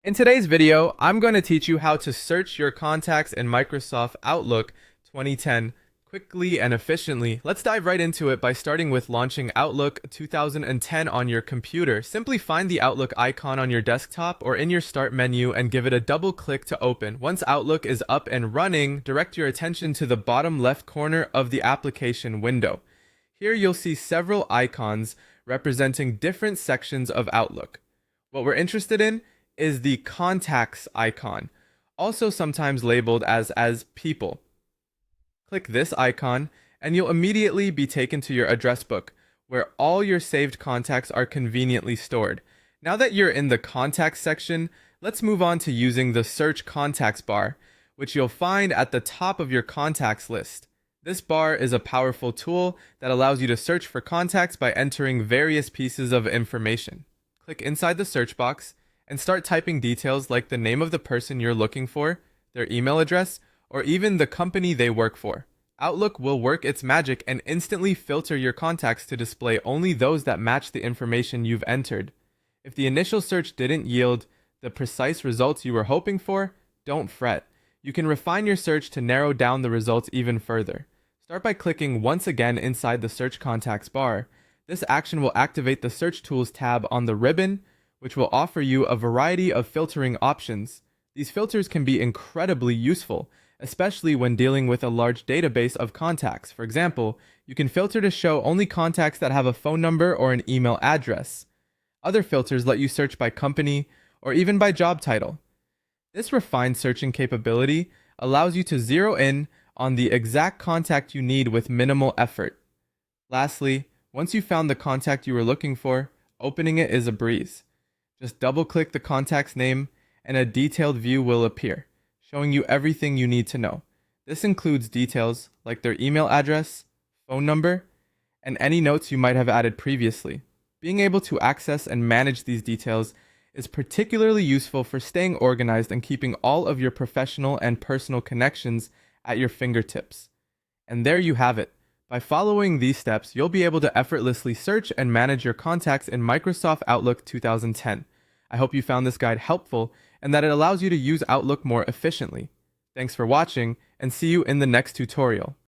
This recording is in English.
In today's video, I'm going to teach you how to search your contacts in Microsoft Outlook 2010 quickly and efficiently. Let's dive right into it by starting with launching Outlook 2010 on your computer. Simply find the Outlook icon on your desktop or in your Start menu and give it a double click to open. Once Outlook is up and running, direct your attention to the bottom left corner of the application window. Here you'll see several icons representing different sections of Outlook. What we're interested in is the contacts icon, also sometimes labeled as people. Click this icon and you'll immediately be taken to your address book, where all your saved contacts are conveniently stored. Now that you're in the contacts section, let's move on to using the search contacts bar, which you'll find at the top of your contacts list. This bar is a powerful tool that allows you to search for contacts by entering various pieces of information. Click inside the search box and start typing details like the name of the person you're looking for, their email address, or even the company they work for. Outlook will work its magic and instantly filter your contacts to display only those that match the information you've entered. If the initial search didn't yield the precise results you were hoping for, don't fret. You can refine your search to narrow down the results even further. Start by clicking once again inside the Search Contacts bar. This action will activate the Search Tools tab on the ribbon, which will offer you a variety of filtering options. These filters can be incredibly useful, especially when dealing with a large database of contacts. For example, you can filter to show only contacts that have a phone number or an email address. Other filters let you search by company or even by job title. This refined searching capability allows you to zero in on the exact contact you need with minimal effort. Lastly, once you've found the contact you were looking for, opening it is a breeze. Just double-click the contact's name and a detailed view will appear, showing you everything you need to know. This includes details like their email address, phone number, and any notes you might have added previously. Being able to access and manage these details is particularly useful for staying organized and keeping all of your professional and personal connections at your fingertips. And there you have it. By following these steps, you'll be able to effortlessly search and manage your contacts in Microsoft Outlook 2010. I hope you found this guide helpful and that it allows you to use Outlook more efficiently. Thanks for watching, and see you in the next tutorial.